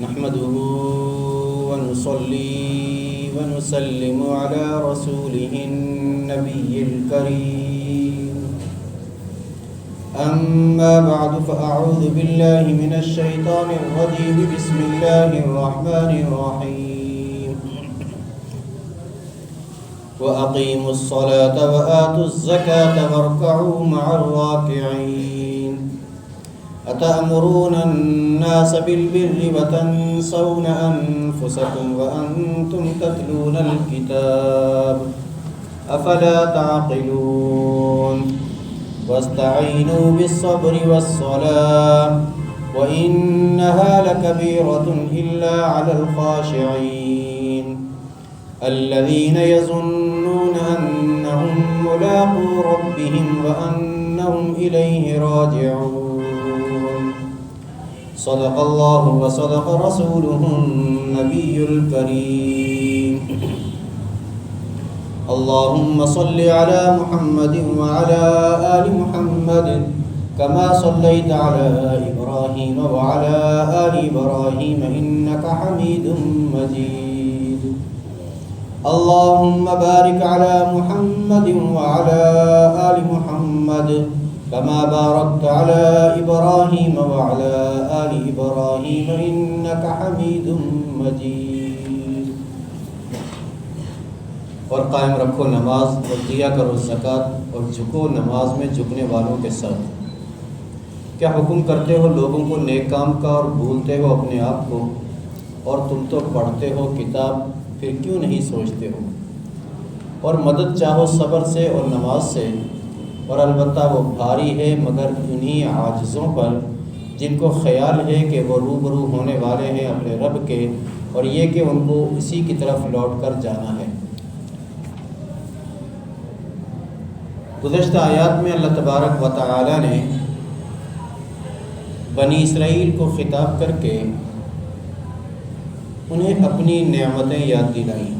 نحمده ونصلي ونسلم على رسوله النبي الكريم. أما بعد فأعوذ بالله من الشيطان الرجيم. بسم الله الرحمن الرحيم. وأقيموا الصلاة وآتوا الزكاة واركعوا مع الراكعين. أتأمرون الناس بالبر وتنسون أنفسكم وأنتم تتلون الكتاب أفلا تعقلون. واستعينوا بالصبر والصلاة وإنها لكبيرة إلا على الخاشعين الذين يظنون أنهم ملاقو ربهم وأنهم إليه راجعون. صدق الله وصدق رسوله النبي الكريم. اللهم صل على محمد وعلى آل محمد كما صليت على إبراهيم وعلى آل إبراهيم إنك حميد مجيد. اللهم بارك على محمد وعلى آل محمد كما باركت على إبراهيم وعلى آل إبراهيم إنك حميد مجيد. اور قائم رکھو نماز اور دیا کرو زکوٰۃ اور جھکو نماز میں جھکنے والوں کے ساتھ. کیا حکم کرتے ہو لوگوں کو نیک کام کا اور بھولتے ہو اپنے آپ کو؟ اور تم تو پڑھتے ہو کتاب، پھر کیوں نہیں سوچتے ہو؟ اور مدد چاہو صبر سے اور نماز سے، اور البتہ وہ بھاری ہے مگر انہی عاجزوں پر جن کو خیال ہے کہ وہ روبرو ہونے والے ہیں اپنے رب کے، اور یہ کہ ان کو اسی کی طرف لوٹ کر جانا ہے. گزشتہ آیات میں اللہ تبارک و تعالی نے بنی اسرائیل کو خطاب کر کے انہیں اپنی نعمتیں یاد دلائیں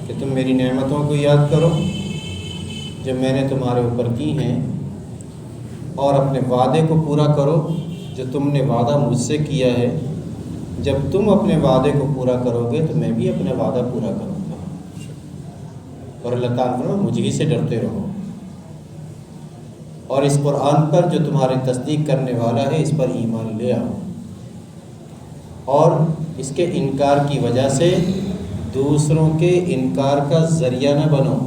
کہ تم میری نعمتوں کو یاد کرو جو میں نے تمہارے اوپر کی ہیں، اور اپنے وعدے کو پورا کرو جو تم نے وعدہ مجھ سے کیا ہے. جب تم اپنے وعدے کو پورا کرو گے تو میں بھی اپنا وعدہ پورا کروں گا. اور اللہ تعالیٰ فرمایا مجھ ہی سے ڈرتے رہو، اور اس قرآن پر جو تمہاری تصدیق کرنے والا ہے اس پر ایمان لے آؤ، اور اس کے انکار کی وجہ سے دوسروں کے انکار کا ذریعہ نہ بنو،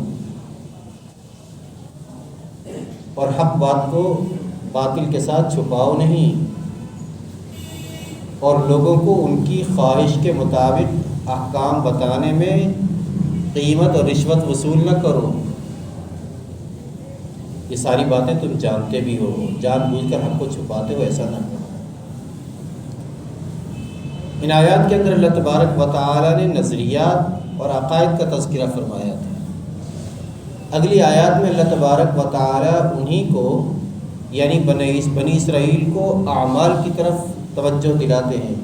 اور حق بات کو باطل کے ساتھ چھپاؤ نہیں، اور لوگوں کو ان کی خواہش کے مطابق احکام بتانے میں قیمت اور رشوت وصول نہ کرو. یہ ساری باتیں تم جانتے بھی ہو، جان بوجھ کر حق کو چھپاتے ہو، ایسا نہ کرو. ان آیات کے اندر اللہ تبارک و تعالی نے نظریات اور عقائد کا تذکرہ فرمایا تھا. اگلی آیات میں اللہ تبارک و تعالی انہی کو یعنی بنی اسرائیل کو اعمال کی طرف توجہ دلاتے ہیں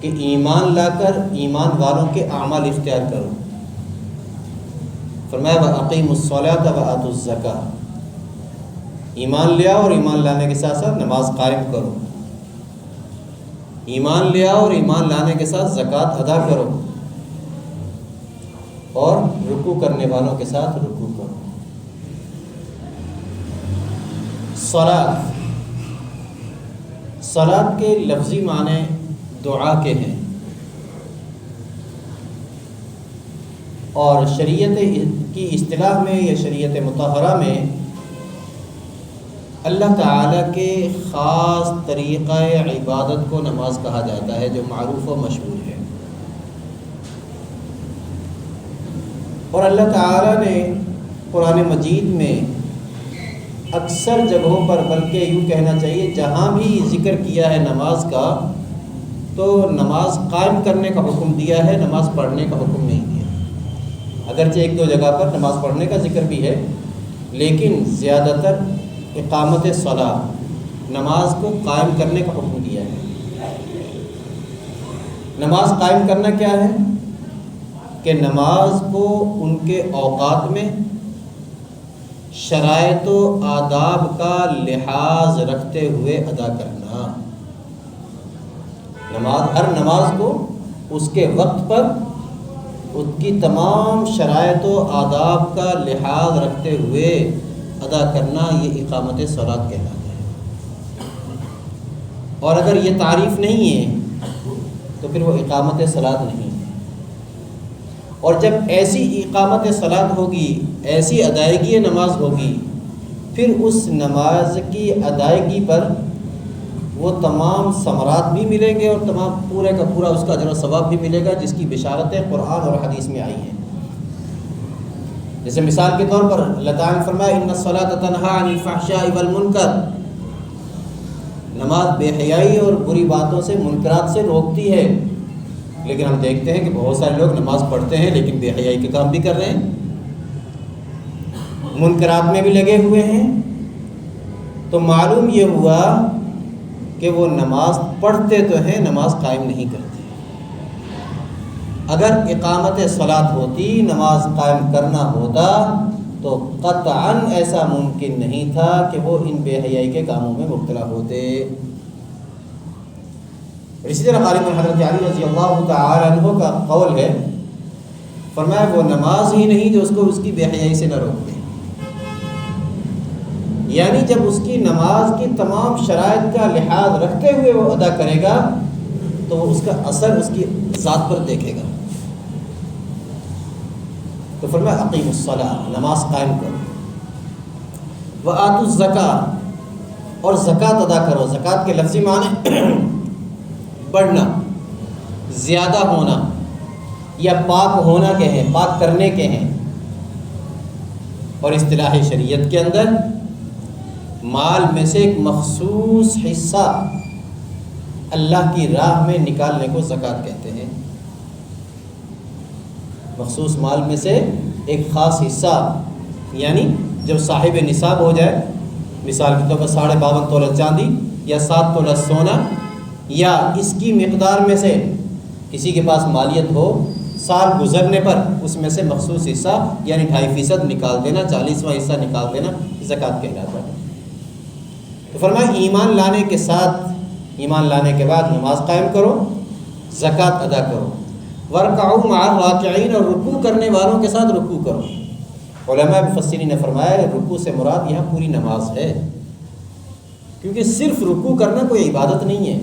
کہ ایمان لا کر ایمان والوں کے اعمال اختیار کرو. فرمایا وَأَقِيمُوا الصَّلَاةَ وَآتُوا الزَّكَاةَ، ایمان لے آؤ اور ایمان لانے کے ساتھ ساتھ نماز قائم کرو. ایمان لے آؤ اور ایمان لانے کے ساتھ زکوٰۃ ادا کرو، اور رکوع کرنے والوں کے ساتھ رکوع کرو. صلاۃ کے لفظی معنی دعا کے ہیں، اور شریعت کی اصطلاح میں یا شریعت مطہرہ میں اللہ تعالیٰ کے خاص طریقہ عبادت کو نماز کہا جاتا ہے جو معروف و مشہور ہے. اور اللہ تعالیٰ نے قرآن مجید میں اکثر جگہوں پر، بلکہ یوں کہنا چاہیے جہاں بھی ذکر کیا ہے نماز کا، تو نماز قائم کرنے کا حکم دیا ہے، نماز پڑھنے کا حکم نہیں دیا. اگرچہ ایک دو جگہ پر نماز پڑھنے کا ذکر بھی ہے، لیکن زیادہ تر اقامت صلاۃ، نماز کو قائم کرنے کا حکم دیا ہے. نماز قائم کرنا کیا ہے کہ نماز کو ان کے اوقات میں شرائط و آداب کا لحاظ رکھتے ہوئے ادا کرنا. ہر نماز کو اس کے وقت پر اس کی تمام شرائط و آداب کا لحاظ رکھتے ہوئے ادا کرنا یہ اقامت صلاۃ کہلاتا ہے۔ اور اگر یہ تعریف نہیں ہے تو پھر وہ اقامت صلاۃ نہیں ہے۔ اور جب ایسی اقامت صلاۃ ہوگی، ایسی ادائیگی نماز ہوگی، پھر اس نماز کی ادائیگی پر وہ تمام ثمرات بھی ملیں گے اور تمام پورے کا پورا اس کا اجر و ثواب بھی ملے گا، جس کی بشارتیں قرآن اور حدیث میں آئی ہیں۔ جیسے مثال کے طور پر اللہ تعالیٰ نے فرمایا ان الصلاۃ تنہی عن الفحشاء والمنکر، نماز بے حیائی اور بری باتوں سے، منکرات سے روکتی ہے۔ لیکن ہم دیکھتے ہیں کہ بہت سارے لوگ نماز پڑھتے ہیں لیکن بے حیائی کے کام بھی کر رہے ہیں، منکرات میں بھی لگے ہوئے ہیں۔ تو معلوم یہ ہوا کہ وہ نماز پڑھتے تو ہیں، نماز قائم نہیں کرتے۔ اگر اقامت صلاۃ ہوتی، نماز قائم کرنا ہوتا، تو قطعاً ایسا ممکن نہیں تھا کہ وہ ان بے حیائی کے کاموں میں مبتلا ہوتے۔ اسی طرح غالباً حضرت علی رضی اللہ تعالی عنہ کا قول ہے، فرمایا وہ نماز ہی نہیں جو اس کو اس کی بے حیائی سے نہ روک دے۔ یعنی جب اس کی نماز کی تمام شرائط کا لحاظ رکھتے ہوئے وہ ادا کرے گا تو وہ اس کا اثر اس کی ذات پر دیکھے گا۔ تو فرمایا اقیم الصلاۃ، نماز قائم کرو، وآتوا الزکاۃ، اور زکوٰۃ ادا کرو۔ زکوٰۃ کے لفظی معنی بڑھنا، زیادہ ہونا یا پاک ہونا کے ہیں، پاک کرنے کے ہیں۔ اور اصطلاح شریعت کے اندر مال میں سے ایک مخصوص حصہ اللہ کی راہ میں نکالنے کو زکوٰۃ کہتے ہیں۔ مخصوص مال میں سے ایک خاص حصہ، یعنی جب صاحب نصاب ہو جائے، مثال کے طور پر 52.5 تولہ چاندی یا 7 تولہ سونا، یا اس کی مقدار میں سے کسی کے پاس مالیت ہو، سال گزرنے پر اس میں سے مخصوص حصہ یعنی 2.5% نکال دینا، 40واں حصہ نکال دینا، زکوٰۃ کہلاتا ہے۔ تو فرمایا ایمان لانے کے ساتھ، ایمان لانے کے بعد نماز قائم کرو، زکوٰۃ ادا کرو، وارکعوا مع الراکعین، اور رکوع کرنے والوں کے ساتھ رکوع کرو۔ علماء مفسرین نے فرمایا رکوع سے مراد یہاں پوری نماز ہے، کیونکہ صرف رکوع کرنا کوئی عبادت نہیں ہے۔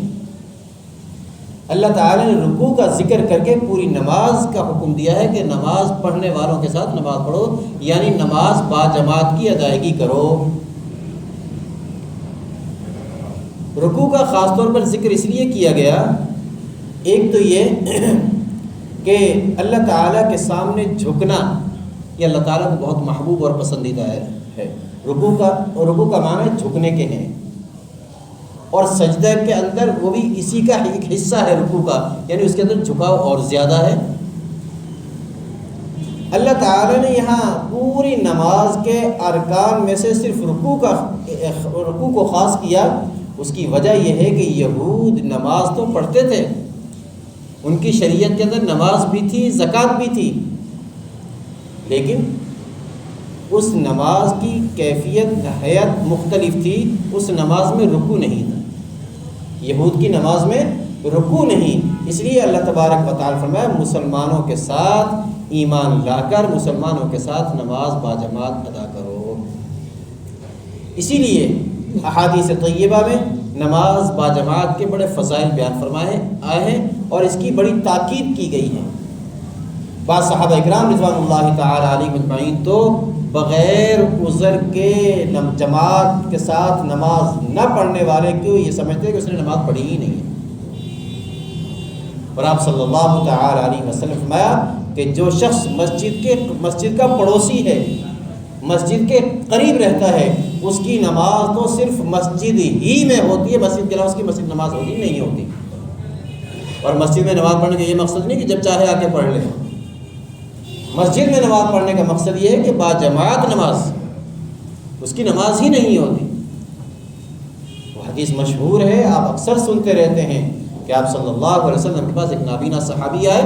اللہ تعالیٰ نے رکوع کا ذکر کر کے پوری نماز کا حکم دیا ہے کہ نماز پڑھنے والوں کے ساتھ نماز پڑھو، یعنی نماز با جماعت کی ادائیگی کرو۔ رکوع کا خاص طور پر ذکر اس لیے کیا گیا، ایک تو یہ کہ اللہ تعالیٰ کے سامنے جھکنا یہ اللہ تعالیٰ کو بہت محبوب اور پسندیدہ ہے۔ رکوع کا معنی جھکنے کے ہیں، اور سجدہ کے اندر وہ بھی اسی کا ایک حصہ ہے رکوع کا، یعنی اس کے اندر جھکاؤ اور زیادہ ہے۔ اللہ تعالیٰ نے یہاں پوری نماز کے ارکان میں سے صرف رکوع کو خاص کیا۔ اس کی وجہ یہ ہے کہ یہود نماز تو پڑھتے تھے، ان کی شریعت کے اندر نماز بھی تھی، زکوٰۃ بھی تھی، لیکن اس نماز کی کیفیت حیت مختلف تھی۔ اس نماز میں رکوع نہیں تھا، یہود کی نماز میں رکوع نہیں، اس لیے اللہ تبارک و تعالیٰ فرمایا مسلمانوں کے ساتھ ایمان لا کر مسلمانوں کے ساتھ نماز باجماعت ادا کرو۔ اسی لیے احادیث طیبہ میں نماز باجماعت کے بڑے فضائل بیان فرمائے آئے ہیں اور اس کی بڑی تاکید کی گئی ہے۔ بعض صحابہ اکرام رضوان اللہ تعالی علیہم اجمعین تو بغیر عذر کے جماعت کے ساتھ نماز نہ پڑھنے والے کو یہ سمجھتے ہیں کہ اس نے نماز پڑھی ہی نہیں ہے۔ اور آپ صلی اللہ تعالی علیہ وسلم فرمایا کہ جو شخص مسجد کا پڑوسی ہے، مسجد کے قریب رہتا ہے، اس کی نماز تو صرف مسجد ہی میں ہوتی ہے، مسجد کے علاوہ اس کی مسجد نماز ہوتی نہیں ہوتی۔ اور مسجد میں نماز پڑھنے کا یہ مقصد نہیں کہ جب چاہے آ کے پڑھ لے، مسجد میں نماز پڑھنے کا مقصد یہ ہے کہ باجماعت نماز، اس کی نماز ہی نہیں ہوتی۔ وہ حدیث مشہور ہے، آپ اکثر سنتے رہتے ہیں کہ آپ صلی اللہ علیہ وسلم کے پاس ایک نابینا صحابی آئے،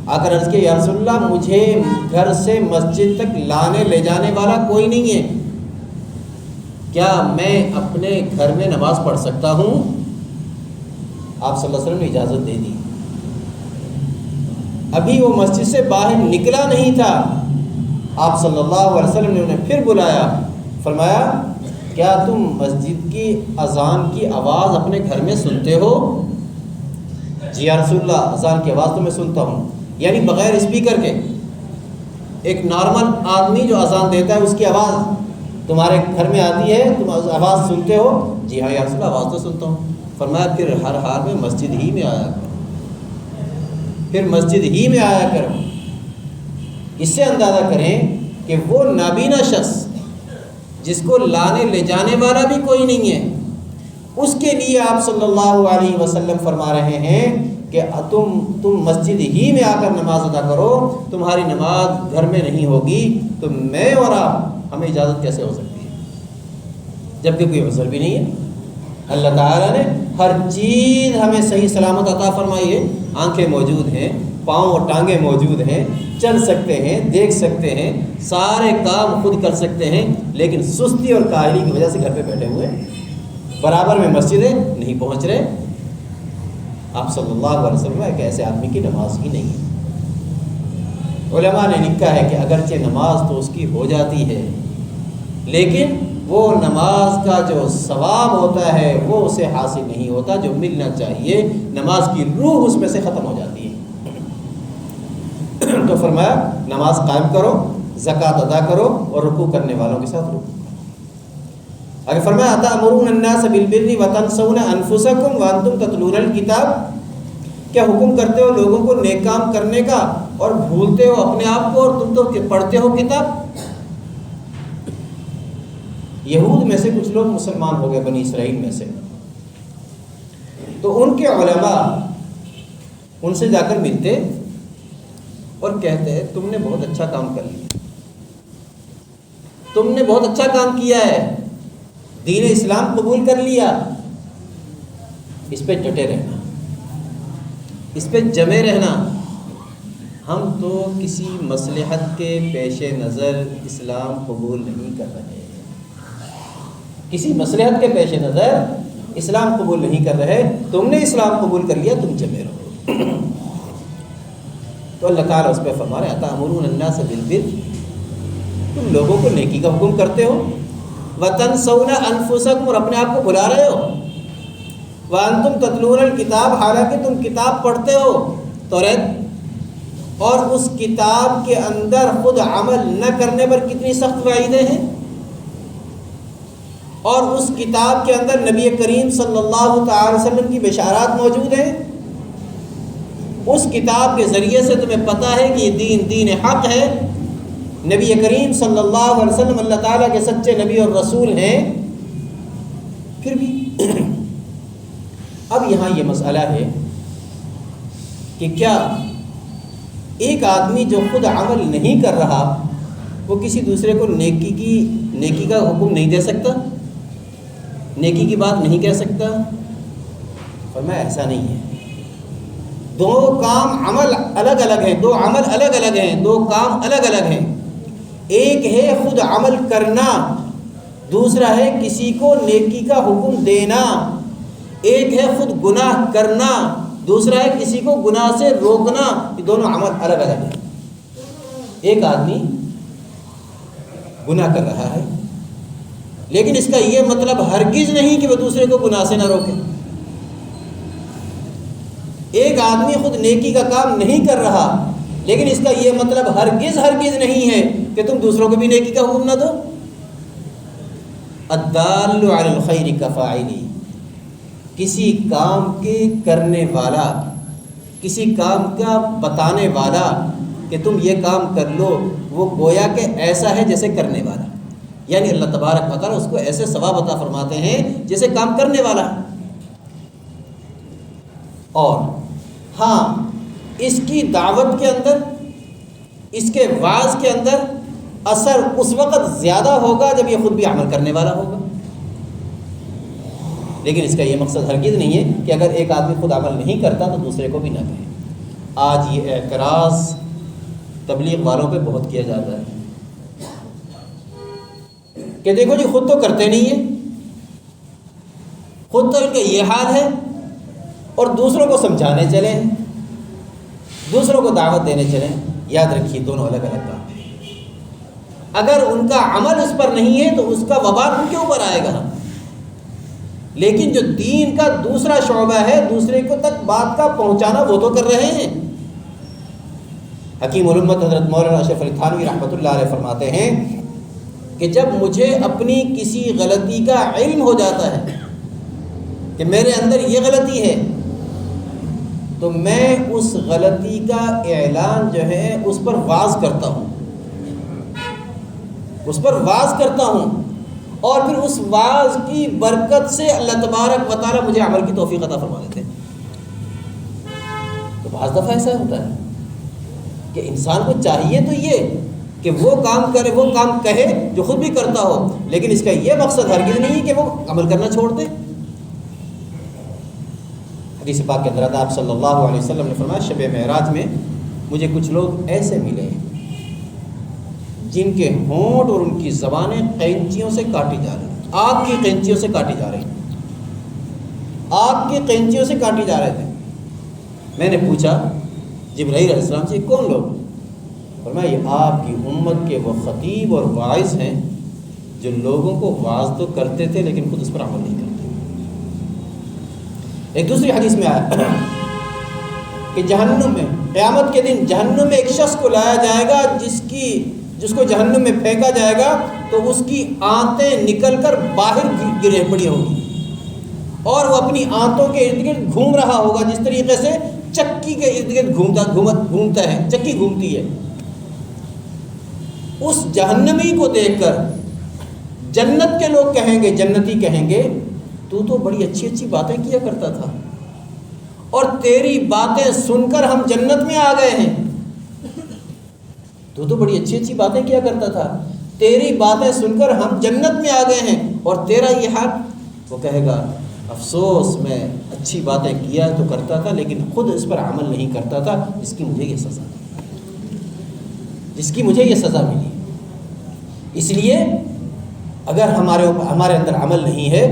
آ کر عرض کیا یا رسول اللہ مجھے گھر سے مسجد تک لانے لے جانے والا کوئی نہیں ہے، کیا میں اپنے گھر میں نماز پڑھ سکتا ہوں؟ آپ صلی اللہ علیہ وسلم نے اجازت دے دی. ابھی وہ مسجد سے باہر نکلا نہیں تھا، آپ صلی اللہ علیہ وسلم نے انہیں پھر بلایا، فرمایا کیا تم مسجد کی اذان کی آواز اپنے گھر میں سنتے ہو؟ جی یا رسول اللہ، اذان کی آواز تو میں سنتا ہوں. یعنی بغیر اسپیکر کے ایک نارمل آدمی جو اذان دیتا ہے اس کی آواز تمہارے گھر میں آتی ہے، تم آواز سنتے ہو؟ جی ہاں یا رسول اللہ، آواز تو سنتا ہوں. فرمایا پھر ہر حال میں مسجد ہی میں آیا کرو، پھر مسجد ہی میں آیا کرو. اس سے اندازہ کریں کہ وہ نابینا شخص جس کو لانے لے جانے والا بھی کوئی نہیں ہے، اس کے لیے آپ صلی اللہ علیہ وسلم فرما رہے ہیں کہ تم مسجد ہی میں آ کر نماز ادا کرو، تمہاری نماز گھر میں نہیں ہوگی. تو میں اور آپ، ہمیں اجازت کیسے ہو سکتی ہے جبکہ کوئی عذر بھی نہیں ہے؟ اللہ تعالیٰ نے ہر چیز ہمیں صحیح سلامت عطا فرمائی ہے. آنکھیں موجود ہیں، پاؤں اور ٹانگیں موجود ہیں، چل سکتے ہیں، دیکھ سکتے ہیں، سارے کام خود کر سکتے ہیں، لیکن سستی اور کاہلی کی وجہ سے گھر پہ بیٹھے ہوئے برابر میں مسجدیں نہیں پہنچ رہے. آپ صلی اللہ علیہ وسلم ایک ایسے آدمی کی نماز ہی نہیں ہے. علماء نے لکھا ہے کہ اگرچہ نماز تو اس کی ہو جاتی ہے، لیکن وہ نماز کا جو ثواب ہوتا ہے وہ اسے حاصل نہیں ہوتا جو ملنا چاہیے. نماز کی روح اس میں سے ختم ہو جاتی ہے. تو فرمایا نماز قائم کرو، زکوٰۃ ادا کرو اور رکوع کرنے والوں کے ساتھ رکوع کرو. اگر فرمایا اتأمرون الناس بالبر وتنسون انفسکم وانتم تتلون الکتاب، کیا حکم کرتے ہو لوگوں کو نیک کام کرنے کا اور بھولتے ہو اپنے آپ کو اور تم تو پڑھتے ہو کتاب. یہود میں سے کچھ لوگ مسلمان ہو گئے، بنی اسرائیل میں سے، تو ان کے علماء ان سے جا کر ملتے اور کہتے ہیں تم نے بہت اچھا کام کر لیا، تم نے بہت اچھا کام کیا ہے، دین اسلام قبول کر لیا، اس پہ ڈٹے رہنا، اس پہ جمے رہنا. ہم تو کسی مصلحت کے پیش نظر اسلام قبول نہیں کر رہے، کسی مصلحت کے پیش نظر اسلام قبول نہیں کر رہے. تم نے اسلام قبول کر لیا، تم جمے رہو. تو اللہ تعالیٰ اس پہ فرما رہے اتأمرون الناس بالبر، تم لوگوں کو نیکی کا حکم کرتے ہو، وتنسون انفسکم، اور اپنے آپ کو بھلا رہے ہو، وانتم تتلون الکتاب، حالانکہ تم کتاب پڑھتے ہو توریت، اور اس کتاب کے اندر خود عمل نہ کرنے پر کتنی سخت وعیدیں ہیں، اور اس کتاب کے اندر نبی کریم صلی اللہ تعالی وسلم کی بشارات موجود ہیں. اس کتاب کے ذریعے سے تمہیں پتہ ہے کہ یہ دین حق ہے، نبی کریم صلی اللہ علیہ وسلم اللہ تعالیٰ کے سچے نبی اور رسول ہیں، پھر بھی اب یہاں یہ مسئلہ ہے کہ کیا ایک آدمی جو خود عمل نہیں کر رہا وہ کسی دوسرے کو نیکی کا حکم نہیں دے سکتا، نیکی کی بات نہیں کہہ سکتا؟ فرمایا ایسا نہیں ہے. دو کام عمل الگ الگ ہیں، دو عمل الگ الگ ہیں، دو کام الگ الگ ہیں. ایک ہے خود عمل کرنا، دوسرا ہے کسی کو نیکی کا حکم دینا. ایک ہے خود گناہ کرنا، دوسرا ہے کسی کو گناہ سے روکنا. یہ دونوں عمل الگ الگ ہیں. ایک آدمی گناہ کر رہا ہے، لیکن اس کا یہ مطلب ہرگز نہیں کہ وہ دوسرے کو گناہ سے نہ روکے. ایک آدمی خود نیکی کا کام نہیں کر رہا، لیکن اس کا یہ مطلب ہرگز نہیں ہے کہ تم دوسروں کو بھی نیکی کا حکم نہ دو. الدال علی الخیر کفاعلی، کسی کام کے کرنے والا، کسی کام کا بتانے والا کہ تم یہ کام کر لو، وہ گویا کہ ایسا ہے جیسے کرنے والا. یعنی اللہ تبارک و تعالیٰ اس کو ایسے ثواب عطا فرماتے ہیں جیسے کام کرنے والا. اور ہاں، اس کی دعوت کے اندر، اس کے وعظ کے اندر اثر اس وقت زیادہ ہوگا جب یہ خود بھی عمل کرنے والا ہوگا. لیکن اس کا یہ مقصد ہرگز نہیں ہے کہ اگر ایک آدمی خود عمل نہیں کرتا تو دوسرے کو بھی نہ کہے. آج یہ اعتراض تبلیغ والوں پہ بہت کیا جاتا ہے کہ دیکھو جی خود تو کرتے نہیں ہیں، خود تو ان کا یہ حال ہے، اور دوسروں کو سمجھانے چلیں، دوسروں کو دعوت دینے چلیں، یاد رکھیے دونوں الگ الگ کام ہیں۔ اگر ان کا عمل اس پر نہیں ہے تو اس کا وبال ان کے اوپر آئے گا، لیکن جو دین کا دوسرا شعبہ ہے، دوسرے کو تک بات کا پہنچانا، وہ تو کر رہے ہیں۔ حکیم الامت حضرت مولانا اشرف علی تھانوی رحمۃ اللہ علیہ فرماتے ہیں کہ جب مجھے اپنی کسی غلطی کا علم ہو جاتا ہے کہ میرے اندر یہ غلطی ہے، تو میں اس غلطی کا اعلان جو ہے اس پر واعظ کرتا ہوں، اس پر واعظ کرتا ہوں، اور پھر اس واعظ کی برکت سے اللہ تبارک و تعالیٰ مجھے عمل کی توفیق عطا فرما دیتے ہیں۔ تو بعض دفعہ ایسا ہوتا ہے کہ انسان کو چاہیے تو یہ کہ وہ کام کرے، وہ کام کہے جو خود بھی کرتا ہو، لیکن اس کا یہ مقصد ہرگز نہیں کہ وہ عمل کرنا چھوڑ دے۔ حدیث پاک کے اندر آپ صلی اللہ علیہ وسلم نے فرمایا شب معراج میں مجھے کچھ لوگ ایسے ملے جن کے ہونٹ اور ان کی زبانیں قینچیوں سے کاٹی جا رہی ہیں، آگ کی قینچیوں سے کاٹی جا رہی ہیں، آگ کی قینچیوں سے کاٹی جا رہے تھے۔ میں نے پوچھا جبرائیل علیہ السلام سے کون لوگ؟ فرمایا یہ آپ کی امت کے وہ خطیب اور واعظ ہیں جو لوگوں کو واعظ تو کرتے تھے لیکن خود اس پر عمل نہیں کرتے۔ ایک دوسری حدیث میں آیا کہ جہنم میں قیامت کے دن جہنم میں ایک شخص کو لایا جائے گا جس کو جہنم میں پھینکا جائے گا تو اس کی آنتیں نکل کر باہر گرے پڑی ہوں گی، اور وہ اپنی آنتوں کے ارد گرد گھوم رہا ہوگا جس طریقے سے چکی کے ارد گرد گھومتا ہے، چکی گھومتی ہے۔ اس جہنمی کو دیکھ کر جنت کے لوگ کہیں گے، جنتی کہیں گے تو بڑی اچھی اچھی باتیں کیا کرتا تھا، اور تیری باتیں سن کر ہم جنت میں آ گئے ہیں۔ تو بڑی اچھی اچھی باتیں کیا کرتا تھا، تیری باتیں سن کر ہم جنت میں آ گئے ہیں، اور تیرا یہ حال؟ وہ کہے گا افسوس، میں اچھی باتیں کیا تو کرتا تھا لیکن خود اس پر عمل نہیں کرتا تھا، جس کی مجھے یہ سزا ملی۔ اس لیے اگر ہمارے اندر عمل نہیں ہے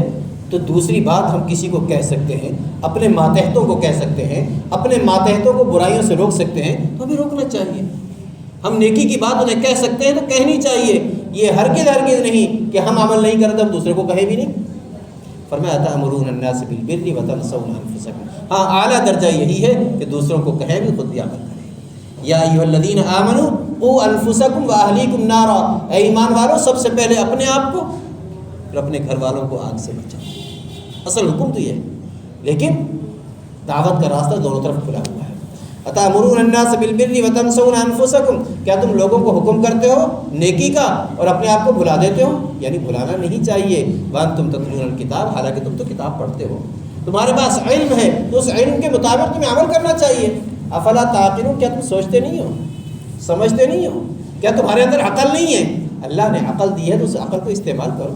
تو دوسری بات ہم کسی کو کہہ سکتے ہیں، اپنے ماتحتوں کو کہہ سکتے ہیں، اپنے ماتحتوں کو برائیوں سے روک سکتے ہیں، تو ہمیں روکنا چاہیے۔ ہم نیکی کی بات انہیں کہہ سکتے ہیں تو کہنی چاہیے، یہ ہرگز نہیں کہ ہم عمل نہیں کرتے ہم دوسرے کو کہیں بھی نہیں۔ فرمایا تأمرون الناس بالبر وتنسون انفسکم، ہاں اعلیٰ درجہ یہی ہے کہ دوسروں کو کہیں بھی، خود بھی عمل کریں۔ یا ایھا الذین آمنوا قوا انفسکم واہلیکم نارا، اے ایمان والو سب سے پہلے اپنے آپ کو اور اپنے گھر والوں کو آگ سے بچاؤ۔ اصل حکم تو یہ ہے، لیکن دعوت کا راستہ دونوں طرف کھلا ہوا ہے۔ اتأمرون الناس بالبر وتنسون انفسکم، کیا تم لوگوں کو حکم کرتے ہو نیکی کا اور اپنے آپ کو بھلا دیتے ہو؟ یعنی بھلانا نہیں چاہیے۔ وانتم تتلون الکتاب، حالانکہ تم تو کتاب پڑھتے ہو، تمہارے پاس علم ہے تو اس علم کے مطابق تمہیں عمل کرنا چاہیے۔ افلا تعقلون، کیا تم سوچتے نہیں ہو، سمجھتے نہیں ہو؟ کیا تمہارے اندر عقل نہیں ہے؟ اللہ نے عقل دی ہے تو اس عقل کو استعمال کرو۔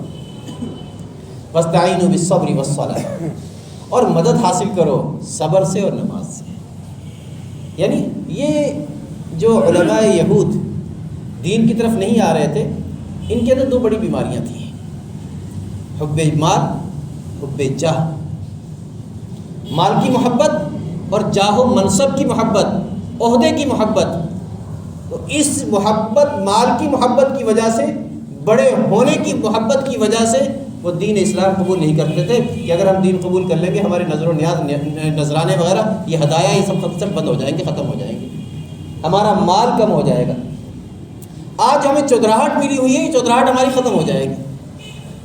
واستعینوا بالصبر والصلاۃ، اور مدد حاصل کرو صبر سے اور نماز سے۔ یعنی یہ جو علماء یہود دین کی طرف نہیں آ رہے تھے، ان کے اندر دو بڑی بیماریاں تھیں، حب مال، حب جاہ، مال کی محبت اور جاہ و منصب کی محبت، عہدے کی محبت۔ تو اس محبت، مال کی محبت کی وجہ سے، بڑے ہونے کی محبت کی وجہ سے وہ دین اسلام قبول نہیں کرتے تھے کہ اگر ہم دین قبول کر لیں گے ہمارے نظر و نیاز، نذرانے وغیرہ، یہ ہدایہ، یہ سب بند ہو جائیں گے، ختم ہو جائیں گے، ہمارا مال کم ہو جائے گا۔ آج ہمیں چودراہٹ ملی ہوئی ہے، یہ چودراہٹ ہماری ختم ہو جائے گی۔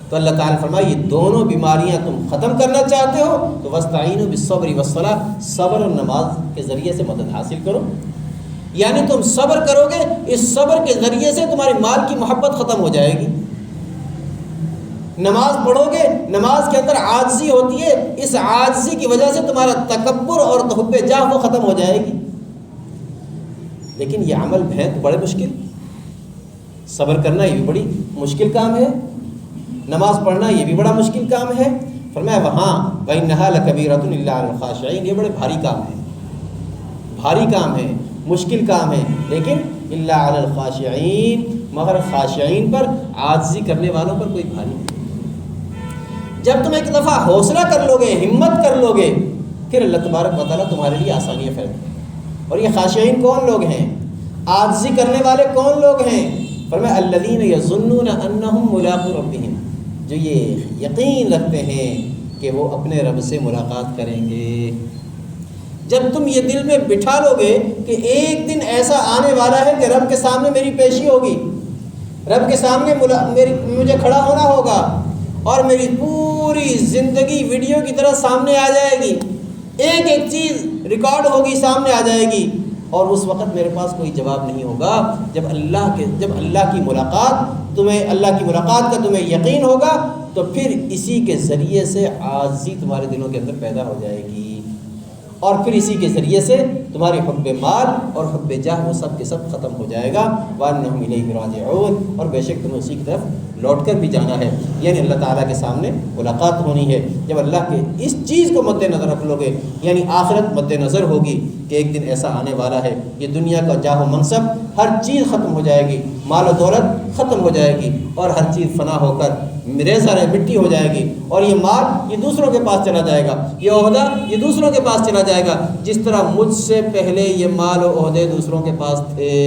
تو اللہ تعالیٰ نے فرمایا یہ دونوں بیماریاں تم ختم کرنا چاہتے ہو تو واستعینوا بالصبر والصلاۃ، صبر اور نماز کے ذریعے سے مدد حاصل کرو۔ یعنی تم صبر کرو گے، اس صبر کے ذریعے سے تمہاری مال کی محبت ختم ہو جائے گی۔ نماز پڑھو گے، نماز کے اندر عاجزی ہوتی ہے، اس عاجزی کی وجہ سے تمہارا تکبر اور حب جاہ وہ ختم ہو جائے گی۔ لیکن یہ عمل ہے تو بڑے مشکل، صبر کرنا یہ بھی بڑی مشکل کام ہے، نماز پڑھنا یہ بھی بڑا مشکل کام ہے۔ فرمایا وہاں وَإِنَّهَا لَكَبِيرَةٌ إِلَّا عَلَى الْخَاشِعِينَ، یہ بڑے بھاری کام ہے، بھاری کام ہے، مشکل کام ہے، لیکن إِلَّا عَلَى الْخَاشِعِينَ، مگر خاشعین پر، عاجزی کرنے والوں پر کوئی بھاری نہیں۔ جب تم ایک دفعہ حوصلہ کر لو گے، ہمت کر لو گے پھر اللہ تبارک و تعالیٰ تمہارے لیے آسانیاں فرمائے گا۔ اور یہ خاشعین کون لوگ ہیں؟ عاجزی کرنے والے کون لوگ ہیں؟ فرمایا الذین یظنون انہم ملاقو ربہم، جو یہ یقین رکھتے ہیں کہ وہ اپنے رب سے ملاقات کریں گے۔ جب تم یہ دل میں بٹھا لو گے کہ ایک دن ایسا آنے والا ہے کہ رب کے سامنے میری پیشی ہوگی، رب کے سامنے مجھے کھڑا ہونا ہوگا اور میری پوری زندگی ویڈیو کی طرح سامنے آ جائے گی، ایک ایک چیز ریکارڈ ہوگی، سامنے آ جائے گی، اور اس وقت میرے پاس کوئی جواب نہیں ہوگا۔ جب اللہ کی ملاقات کا تمہیں یقین ہوگا تو پھر اسی کے ذریعے سے عاجزی تمہارے دلوں کے اندر پیدا ہو جائے گی، اور پھر اسی کے ذریعے سے تمہاری حب مال اور حب جاہ وہ سب کے سب ختم ہو جائے گا۔ وَأَنَّهُمْ إِلَيْهِ رَاجِعُونَ، اور بے شک تمہیں اسی کی طرف لوٹ کر بھی جانا ہے، یعنی اللہ تعالیٰ کے سامنے ملاقات ہونی ہے۔ جب اللہ کے اس چیز کو مد نظر رکھ لو گے، یعنی آخرت مد نظر ہوگی کہ ایک دن ایسا آنے والا ہے، یہ دنیا کا جاہ و منصب ہر چیز ختم ہو جائے گی، مال و دولت ختم ہو جائے گی، اور ہر چیز فنا ہو کر ریزہ مٹی ہو جائے گی، اور یہ مال یہ دوسروں کے پاس چلا جائے گا، یہ عہدہ یہ دوسروں کے پاس چلا جائے گا، جس طرح مجھ سے پہلے یہ مال و عہدے دوسروں کے پاس تھے۔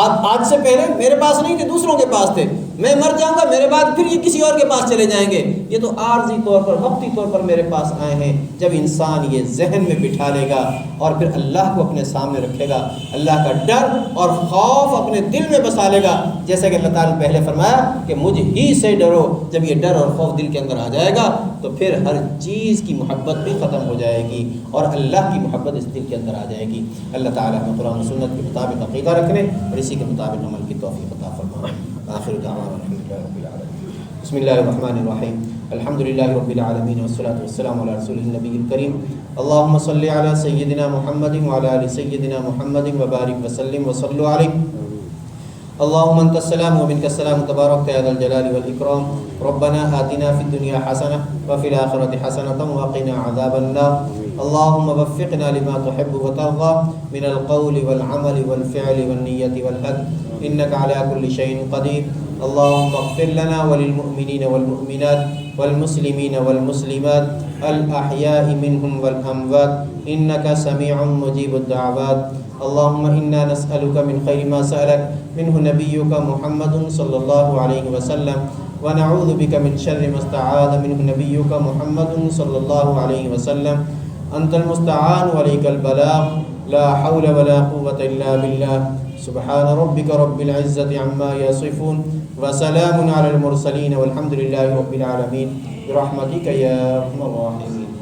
آج سے پہلے میرے پاس نہیں تھے، دوسروں کے پاس تھے، میں مر جاؤں گا میرے بعد پھر یہ کسی اور کے پاس چلے جائیں گے، یہ تو عارضی طور پر وقتی طور پر میرے پاس آئے ہیں۔ جب انسان یہ ذہن میں بٹھا لے گا اور پھر اللہ کو اپنے سامنے رکھے گا، اللہ کا ڈر اور خوف اپنے دل میں بسا لے گا، جیسا کہ اللہ تعالیٰ نے پہلے فرمایا کہ مجھ ہی سے ڈرو، جب یہ ڈر اور خوف دل کے اندر آ جائے گا تو پھر ہر چیز کی محبت بھی ختم ہو جائے گی اور اللہ کی محبت اس دل کے اندر آ جائے گی۔ اللہ تعالیٰ ہمیں قرآن و سنت کے مطابق عقیدہ رکھنے اور اسی کے مطابق عمل کی توفیق عطا فرمائے۔ آخر دعوانا الحمدللہ رب العالمین۔ بسم اللہ الرحمن الرحیم، الحمدللہ رب العالمین والصلاة والسلام علی رسول النبی الکریم، اللہم صلی علی سیدنا محمد وعلی آل سیدنا محمد وبارک وسلم وصلوا علیہ۔ اللهم انت السلام ومنك السلام تبارك يا ذا الجلال والاكرام، ربنا آتنا في الدنيا حسنه وفي الاخره حسنه وقنا عذاب النار، اللهم وفقنا لما تحب وترضى من القول والعمل والفعل والنية والهدي انك على كل شيء قدير، اللهم اغفر لنا وللمؤمنين والمؤمنات والمسلمين والمسلمات الاحياء منهم والاموات انك سميع مجيب الدعوات، اللهم إنا نسألك من خير ما سألك منه نبيك محمد صلى الله عليه وسلم، ونعوذ بك من شر ما استعاذ منه نبيك محمد صلى الله عليه وسلم، أنت المستعان وعليك البلاغ، لا حول ولا قوة إلا بالله، سبحان ربك رب العزة عما يصفون وسلام على المرسلين والحمد لله رب العالمين برحمتك يا أرحم الراحمين۔